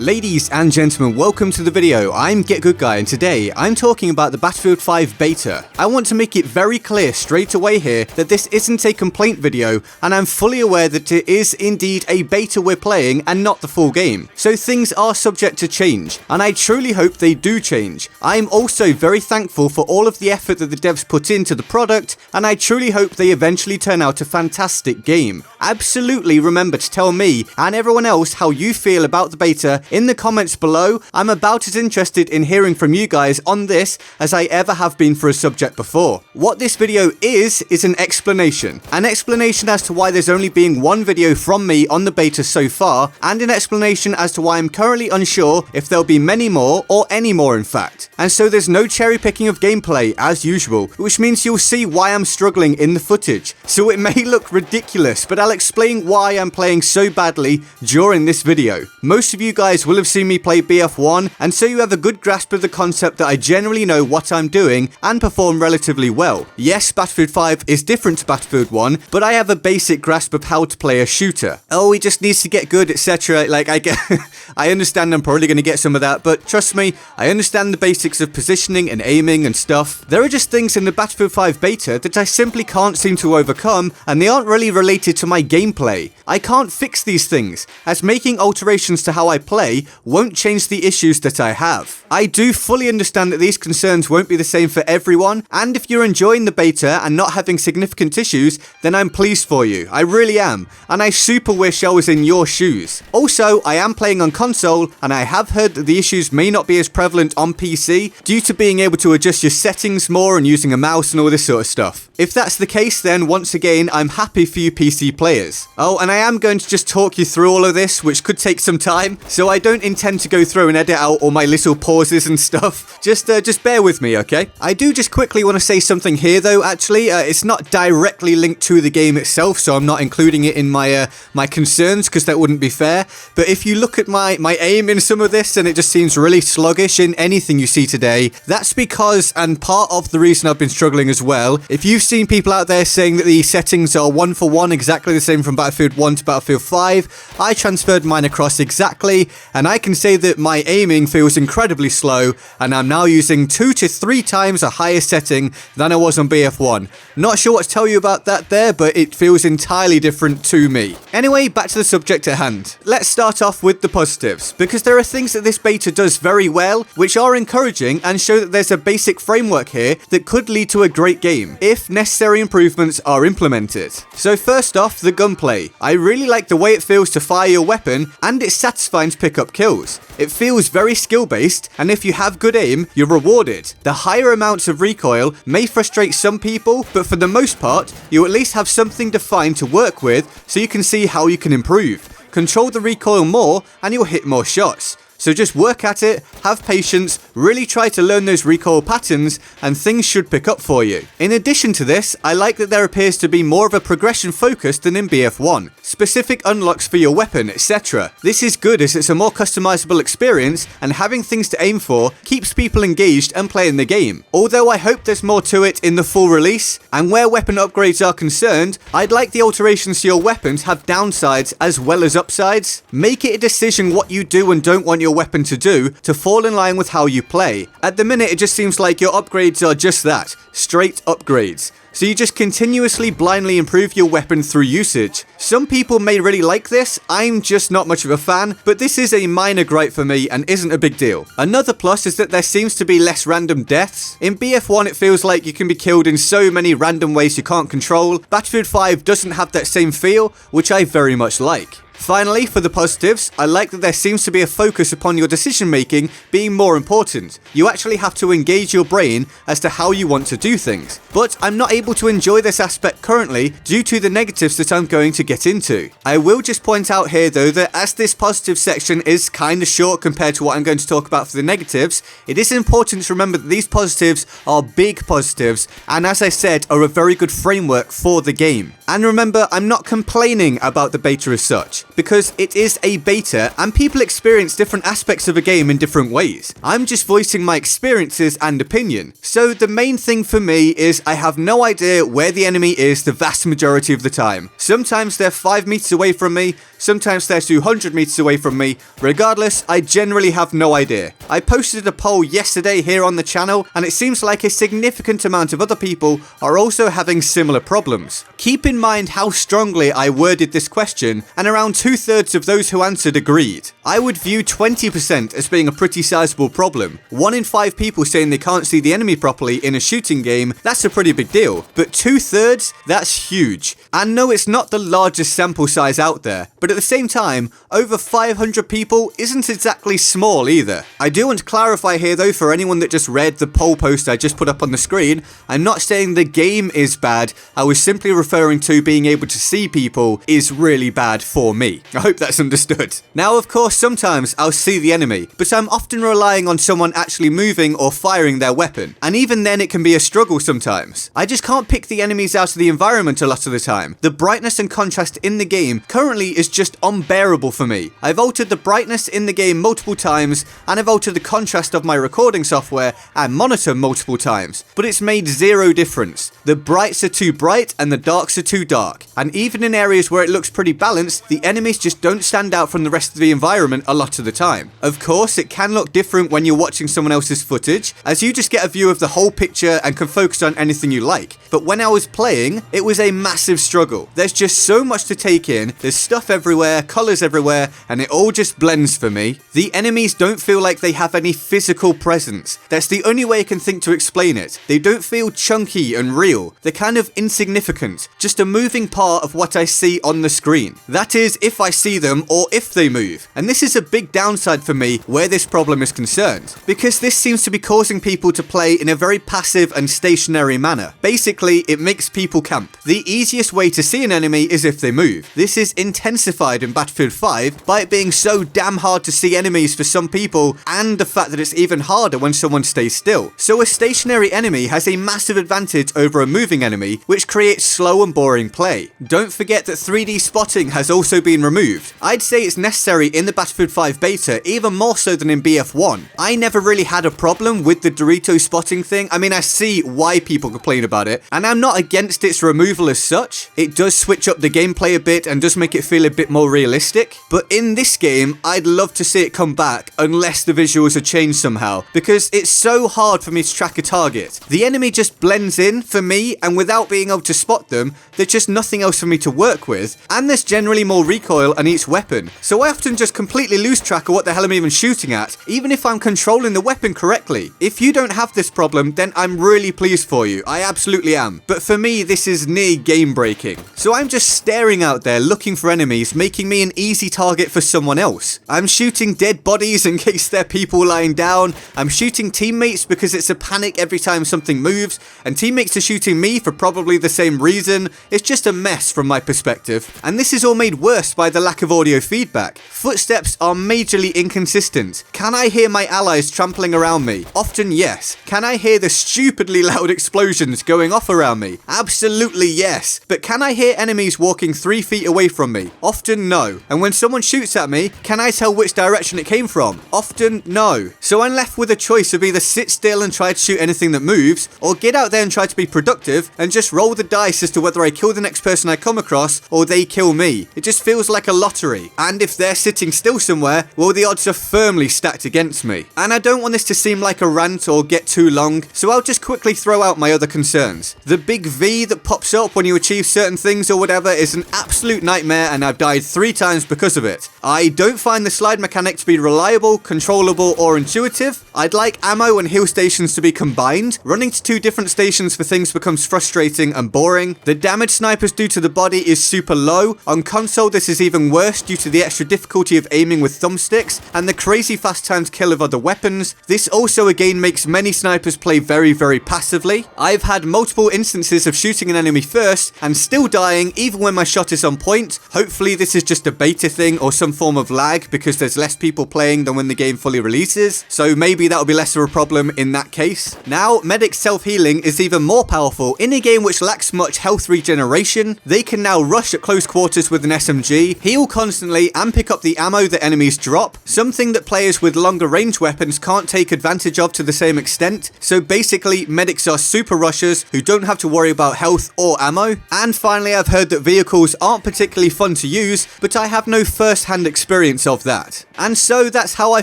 Ladies and gentlemen, welcome to the video. I'm GetGoodGuy, and today I'm talking about the Battlefield 5 beta. I want to make it very clear straight away here that this isn't a complaint video, and I'm fully aware that it is indeed a beta we're playing and not the full game. So things are subject to change, and I truly hope they do change. I'm also very thankful for all of the effort that the devs put into the product, and I truly hope they eventually turn out a fantastic game. Absolutely remember to tell me and everyone else how you feel about the beta in the comments below. I'm about as interested in hearing from you guys on this as I ever have been for a subject before. What this video is an explanation. An explanation as to why there's only been one video from me on the beta so far, and an explanation as to why I'm currently unsure if there'll be many more, or any more in fact. And so there's no cherry picking of gameplay as usual, which means you'll see why I'm struggling in the footage. So it may look ridiculous, but I'll explain why I'm playing so badly during this video. Most of you guys will have seen me play BF1, and so you have a good grasp of the concept that I generally know what I'm doing and perform relatively well. Yes, Battlefield 5 is different to Battlefield 1, but I have a basic grasp of how to play a shooter. Oh, he just needs to get good, etc. Like, I understand I'm probably going to get some of that, but trust me, I understand the basics of positioning and aiming and stuff. There are just things in the Battlefield 5 beta that I simply can't seem to overcome, and they aren't really related to my gameplay. I can't fix these things, as making alterations to how I play won't change the issues that I have. I do fully understand that these concerns won't be the same for everyone, and if you're enjoying the beta and not having significant issues, then I'm pleased for you. I really am, and I super wish I was in your shoes. Also, I am playing on console, and I have heard that the issues may not be as prevalent on PC due to being able to adjust your settings more and using a mouse and all this sort of stuff. If that's the case, then once again, I'm happy for you PC players. Oh, and I am going to just talk you through all of this, which could take some time, so I don't intend to go through and edit out all my little pauses and stuff. Just bear with me, okay? I do just quickly want to say something here though, actually. It's not directly linked to the game itself, so I'm not including it in my my concerns, because that wouldn't be fair. But if you look at my aim in some of this, and it just seems really sluggish in anything you see today, that's because, and part of the reason I've been struggling as well, if you've seen people out there saying that the settings are 1 for 1, exactly the same from Battlefield 1 to Battlefield 5, I transferred mine across exactly, and I can say that my aiming feels incredibly slow, and I'm now using 2 to 3 times a higher setting than I was on BF1. Not sure what to tell you about that there, but it feels entirely different to me. Anyway, back to the subject at hand. Let's start off with the positives, because there are things that this beta does very well, which are encouraging and show that there's a basic framework here that could lead to a great game, if necessary improvements are implemented. So first off, the gunplay. I really like the way it feels to fire your weapon, and it's satisfying to pick up kills. It feels very skill based, and if you have good aim, you're rewarded. The higher amounts of recoil may frustrate some people, but for the most part, you at least have something defined to work with, so you can see how you can improve. Control the recoil more, and you'll hit more shots. So just work at it, have patience, really try to learn those recoil patterns, and things should pick up for you. In addition to this, I like that there appears to be more of a progression focus than in BF1. Specific unlocks for your weapon, etc. This is good as it's a more customizable experience, and having things to aim for keeps people engaged and playing the game. Although I hope there's more to it in the full release, and where weapon upgrades are concerned, I'd like the alterations to your weapons have downsides as well as upsides. Make it a decision what you do and don't want your weapon to do to fall in line with how you play. At the minute, it just seems like your upgrades are just that, straight upgrades. So you just continuously blindly improve your weapon through usage. Some people may really like this, I'm just not much of a fan, but this is a minor gripe for me and isn't a big deal. Another plus is that there seems to be less random deaths. In BF1 it feels like you can be killed in so many random ways you can't control. Battlefield 5 doesn't have that same feel, which I very much like. Finally, for the positives, I like that there seems to be a focus upon your decision making being more important. You actually have to engage your brain as to how you want to do things. But I'm not able to enjoy this aspect currently due to the negatives that I'm going to get into. I will just point out here though that as this positive section is kinda short compared to what I'm going to talk about for the negatives, it is important to remember that these positives are big positives, and as I said, are a very good framework for the game. And remember, I'm not complaining about the beta as such, because it is a beta and people experience different aspects of a game in different ways. I'm just voicing my experiences and opinion. So the main thing for me is I have no idea where the enemy is the vast majority of the time. Sometimes they're 5 meters away from me, sometimes they're 200 meters away from me. Regardless, I generally have no idea. I posted a poll yesterday here on the channel, and it seems like a significant amount of other people are also having similar problems. Keep in mind how strongly I worded this question, and around 2/3 of those who answered agreed. I would view 20% as being a pretty sizable problem. 1 in 5 people saying they can't see the enemy properly in a shooting game, that's a pretty big deal. But 2/3? That's huge. And no, it's not the largest sample size out there, but at the same time, over 500 people isn't exactly small either. I do want to clarify here though, for anyone that just read the poll post I just put up on the screen, I'm not saying the game is bad, I was simply referring to being able to see people is really bad for me. I hope that's understood. Now of course, sometimes I'll see the enemy, but I'm often relying on someone actually moving or firing their weapon, and even then it can be a struggle sometimes. I just can't pick the enemies out of the environment a lot of the time. The brightness and contrast in the game currently is just unbearable for me. I've altered the brightness in the game multiple times, and I've altered the contrast of my recording software and monitor multiple times, but it's made zero difference. The brights are too bright and the darks are too dark, and even in areas where it looks pretty balanced, the enemies just don't stand out from the rest of the environment a lot of the time. Of course, it can look different when you're watching someone else's footage, as you just get a view of the whole picture and can focus on anything you like. But when I was playing, it was a massive struggle. There's just so much to take in, there's stuff everywhere, colors everywhere, and it all just blends for me. The enemies don't feel like they have any physical presence. That's the only way I can think to explain it. They don't feel chunky and real. They're kind of insignificant, just a moving part of what I see on the screen. That is, if I see them or if they move. And this is a big downside for me where this problem is concerned, because this seems to be causing people to play in a very passive and stationary manner. Basically, it makes people camp. The easiest way to see an enemy is if they move. This is intensified in Battlefield 5 by it being so damn hard to see enemies for some people, and the fact that it's even harder when someone stays still. So a stationary enemy has a massive advantage over a moving enemy, which creates slow and boring play. Don't forget that 3D spotting has also been removed. I'd say it's necessary in the Battlefield 5 beta, even more so than in BF1. I never really had a problem with the Dorito spotting thing. I mean, I see why people complain about it, and I'm not against its removal as such. It does switch up the gameplay a bit and does make it feel a bit more realistic. But in this game, I'd love to see it come back unless the visuals are changed somehow, because it's so hard for me to track a target. The enemy just blends in for me, and without being able to spot them, there's just nothing else for me to work with, and there's generally more recoil on each weapon. So I often just completely lose track of what the hell I'm even shooting at, even if I'm controlling the weapon correctly. If you don't have this problem, then I'm really pleased for you. I absolutely am. But for me, this is near game breaking. So I'm just staring out there looking for enemies, making me an easy target for someone else. I'm shooting dead bodies in case they're people lying down. I'm shooting teammates because it's a panic every time something moves, and teammates are shooting me for probably the same reason. It's just a mess from my perspective. And this is all made worse by the lack of audio feedback. Footsteps are majorly inconsistent. Can I hear my allies trampling around me? Often yes. Can I hear the stupidly loud explosions going off around me? Absolutely yes. But can I hear enemies walking 3 feet away from me? Often no. And when someone shoots at me, can I tell which direction it came from? Often no. So I'm left with a choice of either sit still and try to shoot anything that moves, or get out there and try to be productive and just roll the dice as to whether I kill the next person I come across or they kill me. It just feels like a lottery. And if they're sitting still somewhere, well, the odds are firmly stacked against me. And I don't want this to seem like a rant or get too long, so I'll just quickly throw out my other concerns. The big V that pops up when you achieve certain things or whatever is an absolute nightmare, and I've died 3 times because of it. I don't find the slide mechanic to be reliable, controllable, or intuitive. I'd like ammo and heal stations to be combined. Running to 2 different stations for things becomes frustrating and boring. The damage snipers do to the body is super low. On console, this is even worse due to the extra difficulty of aiming with thumbsticks and the crazy fast time to kill of other weapons. This also again makes many snipers play very, very passively. I've had multiple instances of shooting an enemy first and still dying even when my shot is on point. Hopefully this is just a beta thing or some form of lag because there's less people playing than when the game fully releases, so maybe that'll be less of a problem in that case. Now, Medic's self-healing is even more powerful. In a game which lacks much health regeneration, they can now rush at close quarters with an SMG, heal constantly, and pick up the ammo that enemies drop, something that players with longer range weapons can't take advantage of to the same extent. So basically, medics are super rushers who don't don't have to worry about health or ammo. And finally, I've heard that vehicles aren't particularly fun to use, but I have no first-hand experience of that. And so that's how I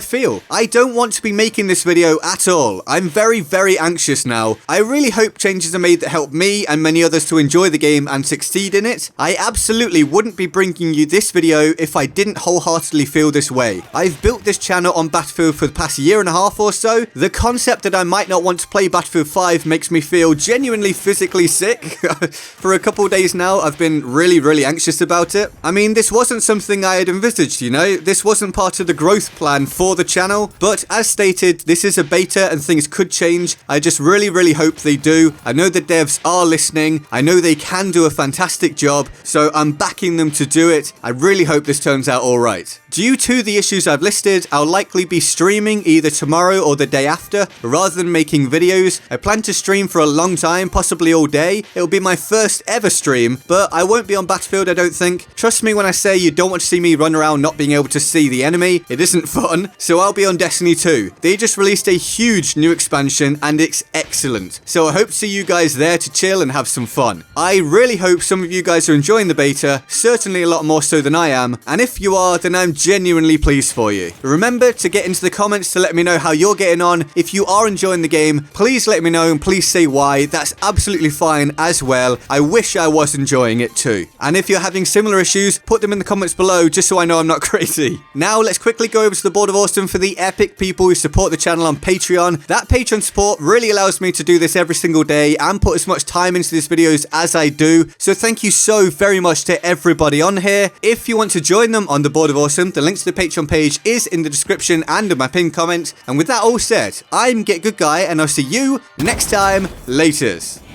feel. I don't want to be making this video at all. I'm very, very anxious now. I really hope changes are made that help me and many others to enjoy the game and succeed in it. I absolutely wouldn't be bringing you this video if I didn't wholeheartedly feel this way. I've built this channel on Battlefield for the past year and a half or so. The concept that I might not want to play Battlefield 5 makes me feel genuinely physically sick. For a couple days now, I've been really anxious about it. I mean, this wasn't something I had envisaged, you know? This wasn't part of the growth plan for the channel, but as stated, this is a beta and things could change. I just really hope they do. I know the devs are listening. I know they can do a fantastic job, so I'm backing them to do it. I really hope this turns out alright. Due to the issues I've listed, I'll likely be streaming either tomorrow or the day after, rather than making videos. I plan to stream for a long time, possibly all day. It'll be my first ever stream, but I won't be on Battlefield, I don't think. Trust me when I say you don't want to see me run around not being able to see the enemy. It isn't fun. So I'll be on Destiny 2. They just released a huge new expansion and it's excellent. So I hope to see you guys there to chill and have some fun. I really hope some of you guys are enjoying the beta, certainly a lot more so than I am, and if you are, then I'm genuinely pleased for you. Remember to get into the comments to let me know how you're getting on. If you are enjoying the game, please let me know and please say why. That's absolutely fine as well. I wish I was enjoying it too. And if you're having similar issues, put them in the comments below just so I know I'm not crazy. Now let's quickly go over to the Board of Awesome for the epic people who support the channel on Patreon. That Patreon support really allows me to do this every single day and put as much time into these videos as I do. So thank you so very much to everybody on here. If you want to join them on the Board of Awesome, the link to the Patreon page is in the description and in my pinned comment. And with that all said, I'm Get Good Guy and I'll see you next time. Laters.